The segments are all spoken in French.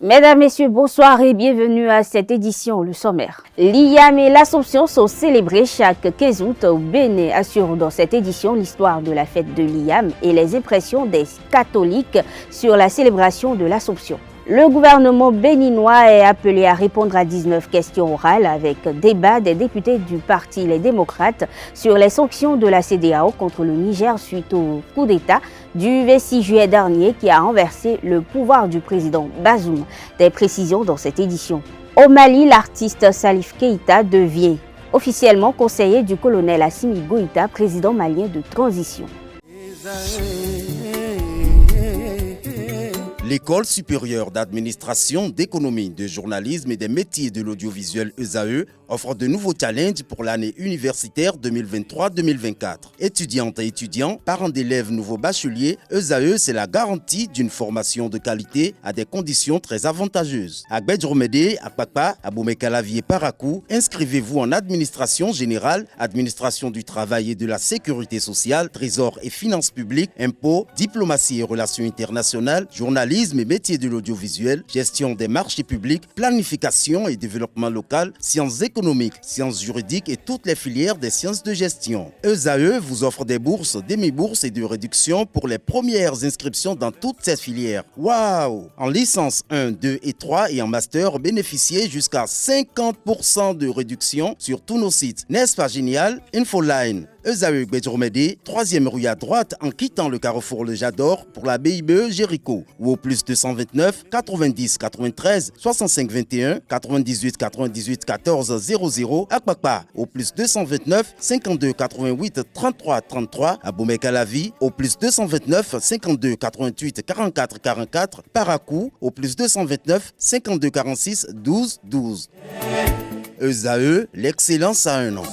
Mesdames, Messieurs, bonsoir et bienvenue à cette édition, le sommaire. L'IAM et l'Assomption sont célébrés chaque 15 août au Bénin. Assure dans cette édition l'histoire de la fête de l'IAM et les impressions des catholiques sur la célébration de l'Assomption. Le gouvernement béninois est appelé à répondre à 19 questions orales avec débat des députés du parti Les Démocrates sur les sanctions de la CEDEAO contre le Niger suite au coup d'État du 26 juillet dernier qui a renversé le pouvoir du président Bazoum. Des précisions dans cette édition. Au Mali, l'artiste Salif Keïta devient officiellement conseiller du colonel Assimi Goïta, président malien de transition. L'École supérieure d'administration, d'économie, de journalisme et des métiers de l'audiovisuel ESAE offre de nouveaux challenges pour l'année universitaire 2023-2024. Étudiantes et étudiants, parents d'élèves nouveaux bacheliers, ESAE, c'est la garantie d'une formation de qualité à des conditions très avantageuses. À Gbedjromede, à Papa, à Boumekalavier, Parakou, inscrivez-vous en administration générale, administration du travail et de la sécurité sociale, trésor et finances publiques, impôts, diplomatie et relations internationales, journalisme et métiers de l'audiovisuel, gestion des marchés publics, planification et développement local, sciences économiques, sciences juridiques et toutes les filières des sciences de gestion. ESAE vous offre des bourses, demi-bourses et de réductions pour les premières inscriptions dans toutes ces filières. Waouh! En licence 1, 2 et 3 et en master, bénéficiez jusqu'à 50% de réduction sur tous nos sites. N'est-ce pas génial? Infoline. ESAE Gbedjromede, 3e rue à droite en quittant le carrefour Le Jador pour la BIBE Jéricho ou au plus 229 90 93 65 21 98 98 14 00 à Kpakpa au plus 229 52 88 33 33 à Boumekalavi au plus 229 52 88 44 44 Parakou au plus 229 52 46 12 12. ESAE, l'excellence à un nom.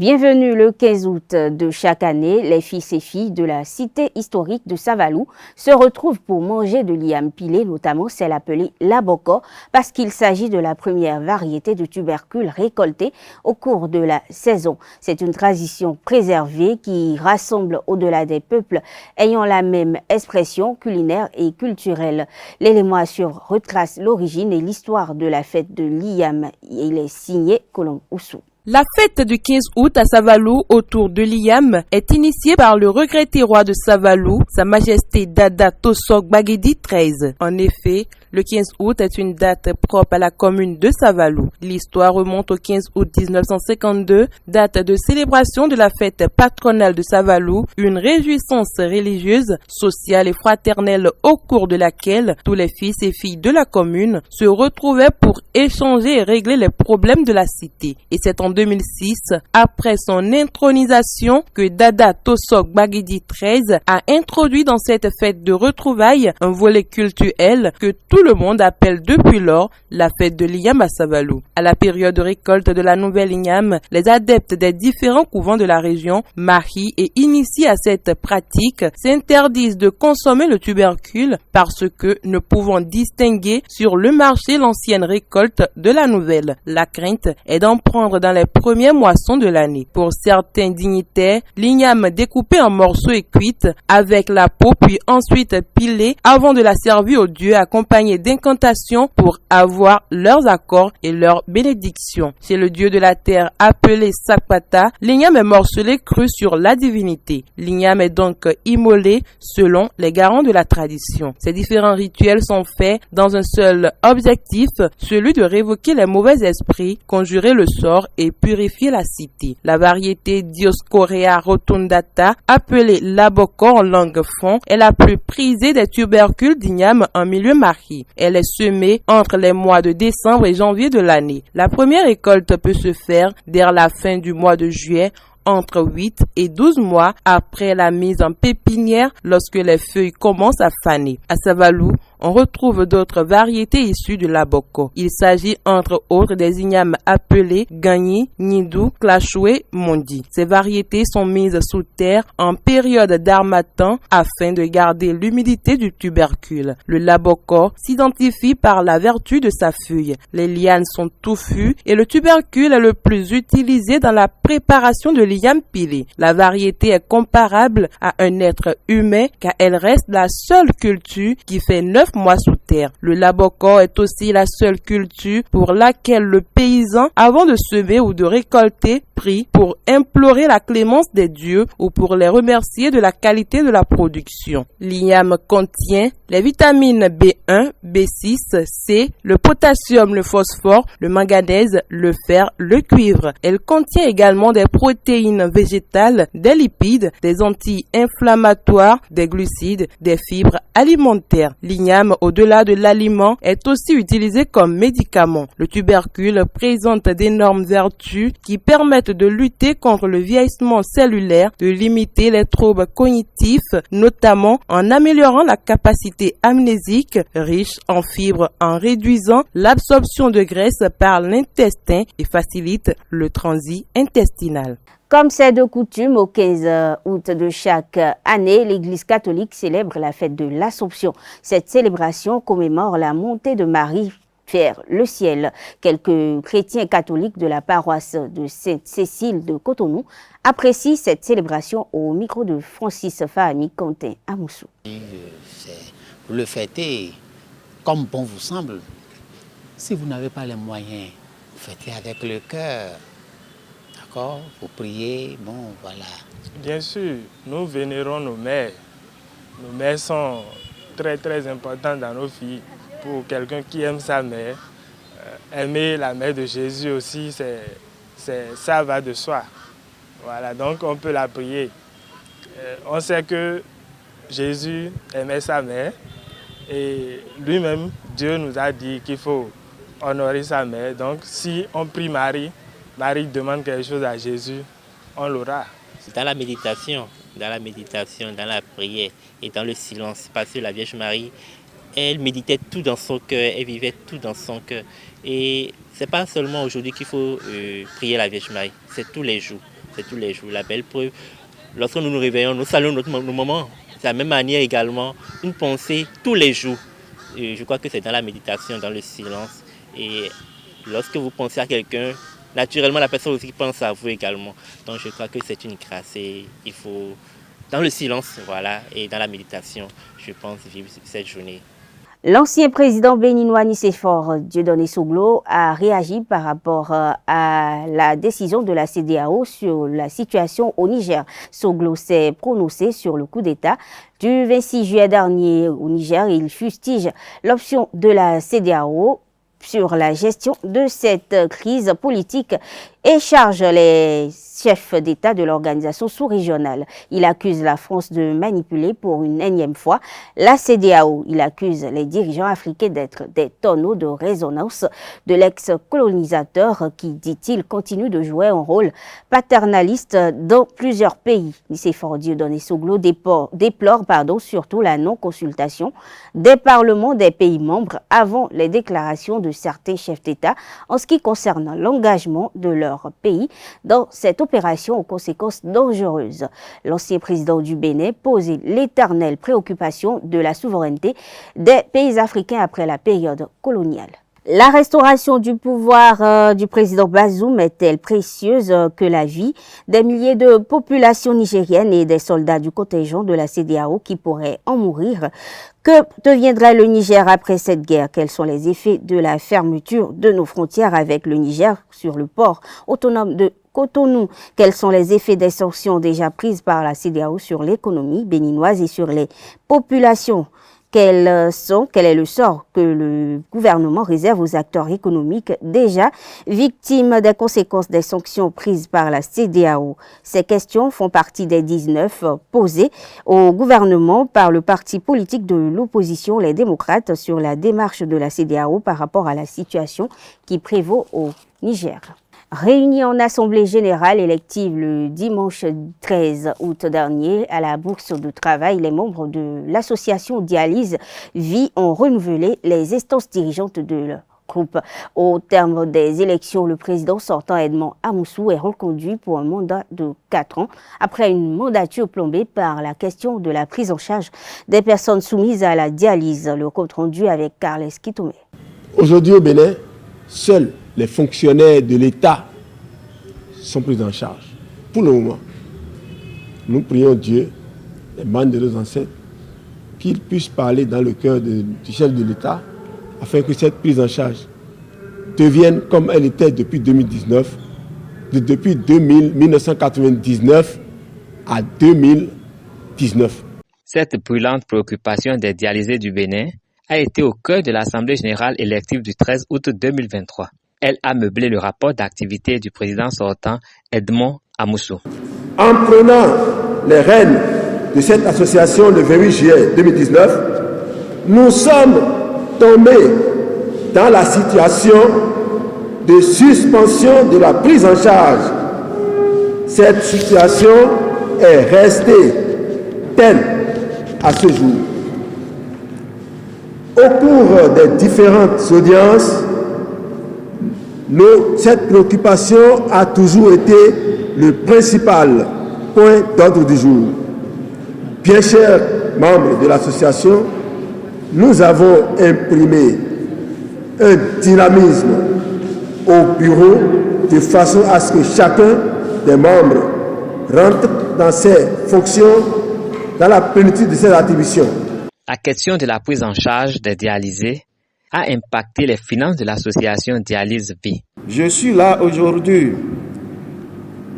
Bienvenue le 15 août de chaque année, les fils et filles de la cité historique de Savalou se retrouvent pour manger de l'IAM pilé, notamment celle appelée l'aboko, parce qu'il s'agit de la première variété de tubercules récoltée au cours de la saison. C'est une tradition préservée qui rassemble au-delà des peuples ayant la même expression culinaire et culturelle. L'élément assure retrace l'origine et l'histoire de la fête de l'IAM. Il est signé Colomb Oussou. La fête du 15 août à Savalou autour de l'IAM est initiée par le regretté roi de Savalou, Sa Majesté Dada Tosok Bagedi XIII. En effet, le 15 août est une date propre à la commune de Savalou. L'histoire remonte au 15 août 1952, date de célébration de la fête patronale de Savalou, une réjouissance religieuse, sociale et fraternelle au cours de laquelle tous les fils et filles de la commune se retrouvaient pour échanger et régler les problèmes de la cité. Et c'est en 2006, après son intronisation, que Dada Tosok Bagedi XIII a introduit dans cette fête de retrouvailles un volet cultuel que tout le monde appelle depuis lors la fête de l'IAM à Savalou. À la période de récolte de la nouvelle IAM, les adeptes des différents couvents de la région, marient et initiés à cette pratique, s'interdisent de consommer le tubercule parce que ne pouvant distinguer sur le marché l'ancienne récolte de la nouvelle. La crainte est d'en prendre dans les premières moissons de l'année. Pour certains dignitaires, l'IAM découpée en morceaux et cuite avec la peau puis ensuite pilée avant de la servir aux dieux accompagnée d'incantations pour avoir leurs accords et leurs bénédictions. Chez le dieu de la terre appelé Sakpata, l'IAM est morcelé cru sur la divinité. L'IAM est donc immolé selon les garants de la tradition. Ces différents rituels sont faits dans un seul objectif, celui de révoquer les mauvais esprits, conjurer le sort et purifier la cité. La variété Dioscorea rotundata, appelée l'aboko en langue fon, est la plus prisée des tubercules d'IAM en milieu marie. Elle est semée entre les mois de décembre et janvier de l'année. La première récolte peut se faire vers la fin du mois de juillet, entre 8 et 12 mois après la mise en pépinière lorsque les feuilles commencent à faner. À Savalou, on retrouve d'autres variétés issues de l'aboko. Il s'agit entre autres des ignames appelés Gagni, Nidou, Klachoué, Mondi. Ces variétés sont mises sous terre en période d'harmattan afin de garder l'humidité du tubercule. Le laboko s'identifie par la vertu de sa feuille. Les lianes sont touffues et le tubercule est le plus utilisé dans la préparation de l'iyam pilé. La variété est comparable à un être humain car elle reste la seule culture qui fait 9 mois sous terre. Le laboko est aussi la seule culture pour laquelle le paysan, avant de semer ou de récolter, prie pour implorer la clémence des dieux ou pour les remercier de la qualité de la production. L'iyam contient les vitamines B1, B6, C, le potassium, le phosphore, le manganèse, le fer, le cuivre. Elle contient également des protéines végétales, des lipides, des anti-inflammatoires, des glucides, des fibres alimentaires. L'igname, au-delà de l'aliment, est aussi utilisé comme médicament. Le tubercule présente d'énormes vertus qui permettent de lutter contre le vieillissement cellulaire, de limiter les troubles cognitifs, notamment en améliorant la capacité amnésique, riche en fibres, en réduisant l'absorption de graisse par l'intestin et facilite le transit intestinal. Comme c'est de coutume, au 15 août de chaque année, l'Église catholique célèbre la fête de l'Assomption. Cette célébration commémore la montée de Marie vers le ciel. Quelques chrétiens catholiques de la paroisse de Sainte-Cécile de Cotonou apprécient cette célébration au micro de Francis Fahami Quentin à Moussou. Vous le fêtez comme bon vous semble. Si vous n'avez pas les moyens, vous fêtez avec le cœur. D'accord? Vous priez, bon, voilà. Bien sûr, nous vénérons nos mères. Nos mères sont très très importantes dans nos vies. Pour quelqu'un qui aime sa mère, aimer la mère de Jésus aussi, ça va de soi. Voilà, donc on peut la prier. On sait que Jésus aimait sa mère et lui-même, Dieu nous a dit qu'il faut honorer sa mère. Donc si on prie Marie, Marie demande quelque chose à Jésus, on l'aura. C'est dans la méditation, dans la prière et dans le silence. Parce que la Vierge Marie, elle méditait tout dans son cœur, elle vivait tout dans son cœur. Et ce n'est pas seulement aujourd'hui qu'il faut prier la Vierge Marie, c'est tous les jours. C'est tous les jours. La belle preuve, lorsque nous nous réveillons, nous saluons nos moments. C'est la même manière également, une pensée tous les jours. Et je crois que c'est dans la méditation, dans le silence. Et lorsque vous pensez à quelqu'un, naturellement la personne aussi pense à vous également. Donc je crois que c'est une grâce et il faut, dans le silence, voilà, et dans la méditation, je pense vivre cette journée. L'ancien président béninois Nicéphore Dieudonné Soglo a réagi par rapport à la décision de la CEDEAO sur la situation au Niger. Soglo s'est prononcé sur le coup d'État du 26 juillet dernier au Niger. Il fustige l'option de la CEDEAO sur la gestion de cette crise politique et charge les chefs d'État de l'organisation sous-régionale. Il accuse la France de manipuler pour une énième fois la CEDEAO. Il accuse les dirigeants africains d'être des tonneaux de résonance de l'ex-colonisateur qui, dit-il, continue de jouer un rôle paternaliste dans plusieurs pays. Nicéphore Dieudonné Soglo déplore surtout la non-consultation des parlements des pays membres avant les déclarations de certains chefs d'État en ce qui concerne l'engagement de leur pays dans cette opération aux conséquences dangereuses. L'ancien président du Bénin posait l'éternelle préoccupation de la souveraineté des pays africains après la période coloniale. La restauration du pouvoir du président Bazoum est-elle précieuse que la vie des milliers de populations nigériennes et des soldats du contingent de la CEDEAO qui pourraient en mourir? Que deviendrait le Niger après cette guerre? Quels sont les effets de la fermeture de nos frontières avec le Niger sur le port autonome de Cotonou? Quels sont les effets des sanctions déjà prises par la CEDEAO sur l'économie béninoise et sur les populations? Quel est le sort que le gouvernement réserve aux acteurs économiques déjà victimes des conséquences des sanctions prises par la CEDEAO? Ces questions font partie des 19 posées au gouvernement par le parti politique de l'opposition, les démocrates, sur la démarche de la CEDEAO par rapport à la situation qui prévaut au Niger. Réunis en assemblée générale élective le dimanche 13 août dernier à la Bourse de Travail, les membres de l'association Dialyse Vie ont renouvelé les instances dirigeantes de leur groupe. Au terme des élections, le président sortant Edmond Amoussou est reconduit pour un mandat de 4 ans après une mandature plombée par la question de la prise en charge des personnes soumises à la dialyse. Le compte rendu avec Carles Kitome. Aujourd'hui au Bénin, seuls les fonctionnaires de l'État sont pris en charge. Pour le moment, nous prions Dieu, les membres de nos ancêtres, qu'ils puissent parler dans le cœur du chef de l'État afin que cette prise en charge devienne comme elle était depuis 2019, depuis 1999 à 2019. Cette brûlante préoccupation des dialysés du Bénin a été au cœur de l'Assemblée générale élective du 13 août 2023. Elle a meublé le rapport d'activité du président sortant Edmond Amoussou. En prenant les rênes de cette association le 28 juillet 2019, nous sommes tombés dans la situation de suspension de la prise en charge. Cette situation est restée telle à ce jour. Au cours des différentes audiences, cette préoccupation a toujours été le principal point d'ordre du jour. Bien chers membres de l'association, nous avons imprimé un dynamisme au bureau de façon à ce que chacun des membres rentre dans ses fonctions dans la plénitude de ses attributions. La question de la prise en charge des dialysés a impacté les finances de l'association Dialyse Vie. Je suis là aujourd'hui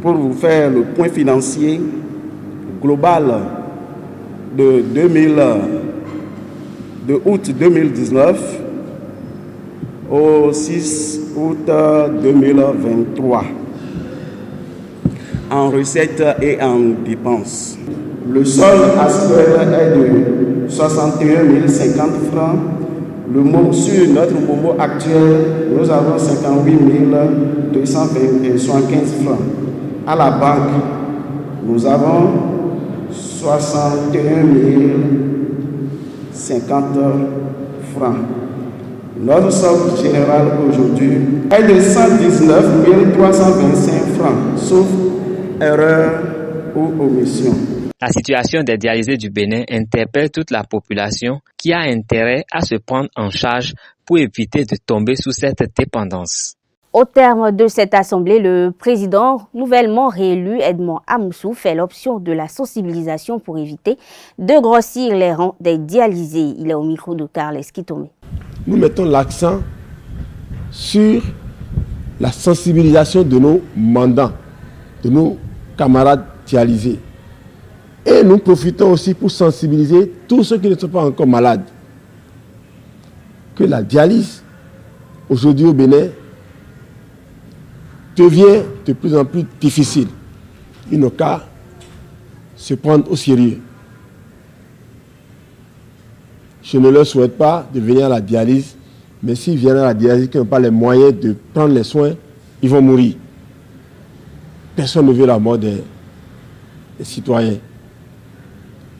pour vous faire le point financier global de août 2019 au 6 août 2023 en recettes et en dépenses. Le solde actuel est de 61 050 francs. Sur notre Momo actuel, nous avons 58 275 francs. À la banque, nous avons 61 050 francs. Notre solde général aujourd'hui est de 119 325 francs, sauf erreur ou omission. La situation des dialysés du Bénin interpelle toute la population qui a intérêt à se prendre en charge pour éviter de tomber sous cette dépendance. Au terme de cette assemblée, le président nouvellement réélu Edmond Amoussou fait l'option de la sensibilisation pour éviter de grossir les rangs des dialysés. Il est au micro de Carles Kitome. Nous mettons l'accent sur la sensibilisation de nos mandants, de nos camarades dialysés. Et nous profitons aussi pour sensibiliser tous ceux qui ne sont pas encore malades. Que la dialyse, aujourd'hui au Bénin, devient de plus en plus difficile. Il n'a qu'à se prendre au sérieux. Je ne leur souhaite pas de venir à la dialyse, mais s'ils viennent à la dialyse, qui n'ont pas les moyens de prendre les soins, ils vont mourir. Personne ne veut la mort des citoyens.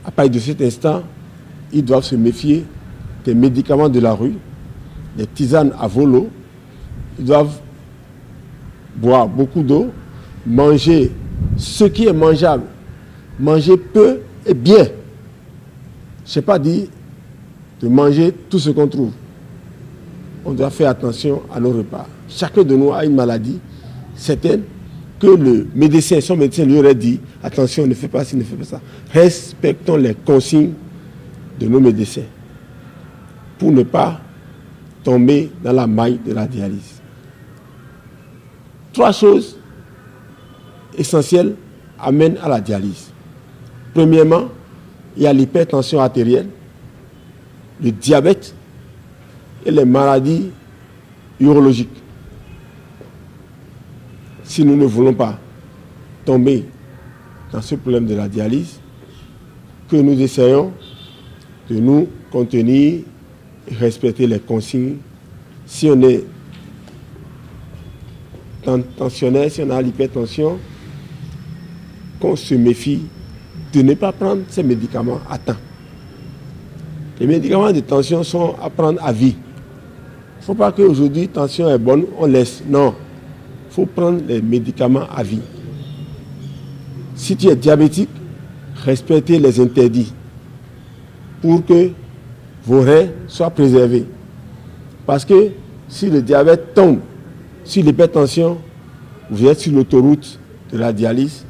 À partir de cet instant, ils doivent se méfier des médicaments de la rue, des tisanes à volo. Ils doivent boire beaucoup d'eau, manger ce qui est mangeable, manger peu et bien. Je n'ai pas dit de manger tout ce qu'on trouve. On doit faire attention à nos repas. Chacun de nous a une maladie certaine que le médecin, son médecin lui aurait dit attention, ne fais pas ci, ne fais pas ça. Respectons les consignes de nos médecins pour ne pas tomber dans la maille de la dialyse. 3 choses essentielles amènent à la dialyse. Premièrement, il y a l'hypertension artérielle, le diabète et les maladies urologiques. Si nous ne voulons pas tomber dans ce problème de la dialyse, que nous essayons de nous contenir et respecter les consignes. Si on est tensionnaire, si on a l'hypertension, qu'on se méfie de ne pas prendre ces médicaments à temps. Les médicaments de tension sont à prendre à vie. Il ne faut pas qu'aujourd'hui, tension est bonne, on laisse. Non, il faut prendre les médicaments à vie. Si tu es diabétique, respectez les interdits pour que vos reins soient préservés. Parce que si le diabète tombe sur l'hypertension, vous êtes sur l'autoroute de la dialyse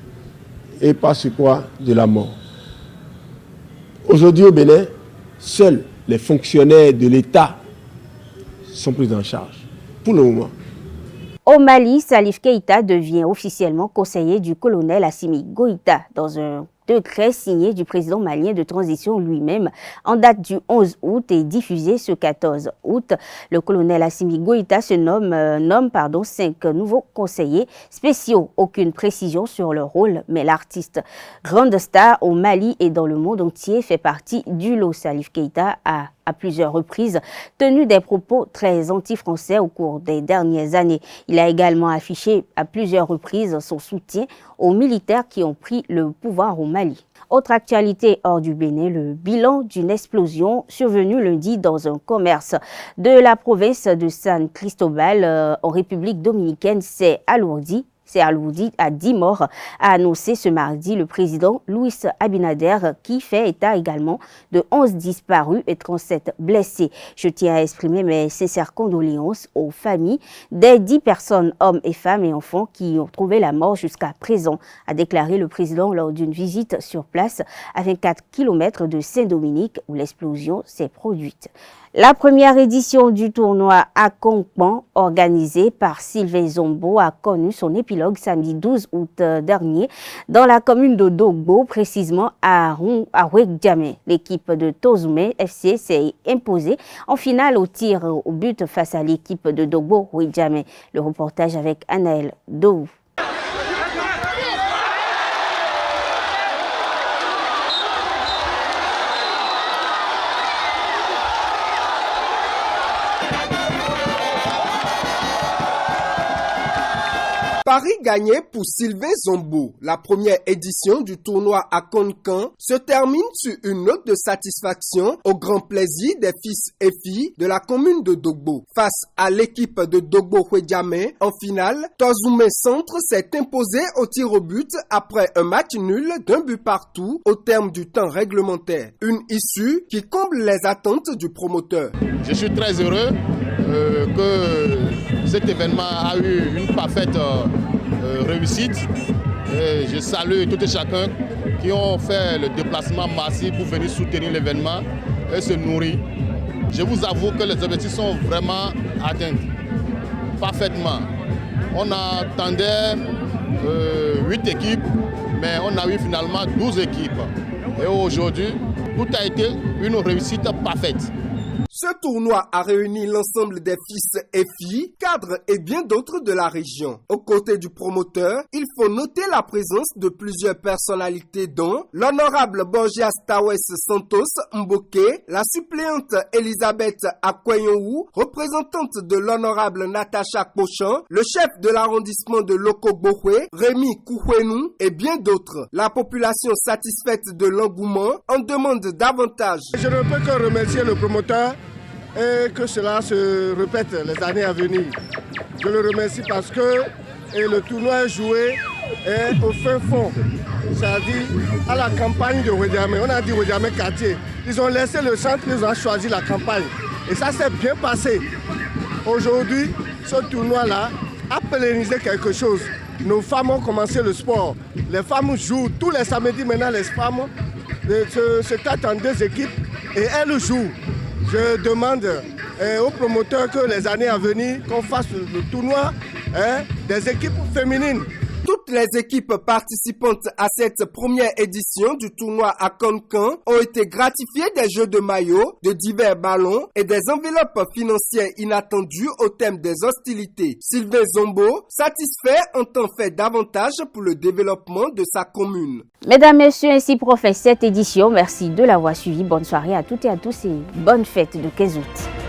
et pas sur quoi de la mort. Aujourd'hui au Bénin, seuls les fonctionnaires de l'État sont pris en charge pour le moment. Au Mali, Salif Keïta devient officiellement conseiller du colonel Assimi Goïta dans un décret signé du président malien de transition lui-même en date du 11 août et diffusé ce 14 août. Le colonel Assimi Goïta se nomme 5 nouveaux conseillers spéciaux. Aucune précision sur leur rôle, mais l'artiste grande star au Mali et dans le monde entier fait partie du lot. Salif Keïta a à plusieurs reprises tenu des propos très anti-français au cours des dernières années. Il a également affiché à plusieurs reprises son soutien aux militaires qui ont pris le pouvoir au Mali. Autre actualité hors du Bénin, le bilan d'une explosion survenue lundi dans un commerce de la province de San Cristobal en République dominicaine s'est alourdi à 10 morts, a annoncé ce mardi le président Louis Abinader, qui fait état également de 11 disparus et 37 blessés. Je tiens à exprimer mes sincères condoléances aux familles des 10 personnes, hommes et femmes et enfants, qui ont trouvé la mort jusqu'à présent, a déclaré le président lors d'une visite sur place à 24 km de Saint-Dominique où l'explosion s'est produite. La première édition du tournoi à Kongpan, organisé par Sylvain Zombo, a connu son épilogue samedi 12 août dernier dans la commune de Dogbo, précisément à Ouekdjamé. L'équipe de Tozoumé FC s'est imposée en finale au tir au but face à l'équipe de Dogbo Ouekdjamé. Le reportage avec Anaël Dou. Paris gagné pour Sylvain Zombo. La première édition du tournoi à Konkan se termine sur une note de satisfaction au grand plaisir des fils et filles de la commune de Dogbo. Face à l'équipe de Dogbo Ouekdjamé, en finale, Tozoumé Centre s'est imposé au tir au but après un match nul d'un but partout au terme du temps réglementaire. Une issue qui comble les attentes du promoteur. Je suis très heureux que cet événement a eu une parfaite réussite. Et je salue tout et chacun qui ont fait le déplacement massif pour venir soutenir l'événement et se nourrir. Je vous avoue que les objectifs sont vraiment atteints parfaitement. On attendait 8 équipes, mais on a eu finalement 12 équipes. Et aujourd'hui, tout a été une réussite parfaite. Ce tournoi a réuni l'ensemble des fils et filles, cadres et bien d'autres de la région. Aux côtés du promoteur, il faut noter la présence de plusieurs personnalités dont l'honorable Borgias Tawes Santos Mboké, la suppléante Elisabeth Akwenyou, représentante de l'honorable Natacha Pochan, le chef de l'arrondissement de Loko-Bohwe, Rémi Kouhwenou et bien d'autres. La population satisfaite de l'engouement en demande davantage. Je ne peux que remercier le promoteur et que cela se répète les années à venir. Je le remercie parce que le tournoi est joué au fin fond, c'est-à-dire à la campagne de Ouekdjamé. On a dit Ouekdjamé quartier. Ils ont laissé le centre, ils ont choisi la campagne. Et ça s'est bien passé. Aujourd'hui, ce tournoi-là a pérennisé quelque chose. Nos femmes ont commencé le sport. Les femmes jouent tous les samedis maintenant, les femmes se tâtent en 2 équipes et elles jouent. Je demande aux promoteurs que les années à venir, qu'on fasse le tournoi des équipes féminines. Toutes les équipes participantes à cette première édition du tournoi à Konkan ont été gratifiées des jeux de maillot, de divers ballons et des enveloppes financières inattendues au thème des hostilités. Sylvain Zombo, satisfait, entend faire davantage pour le développement de sa commune. Mesdames, Messieurs, ainsi professe cette édition. Merci de l'avoir suivi. Bonne soirée à toutes et à tous et bonne fête de 15 août.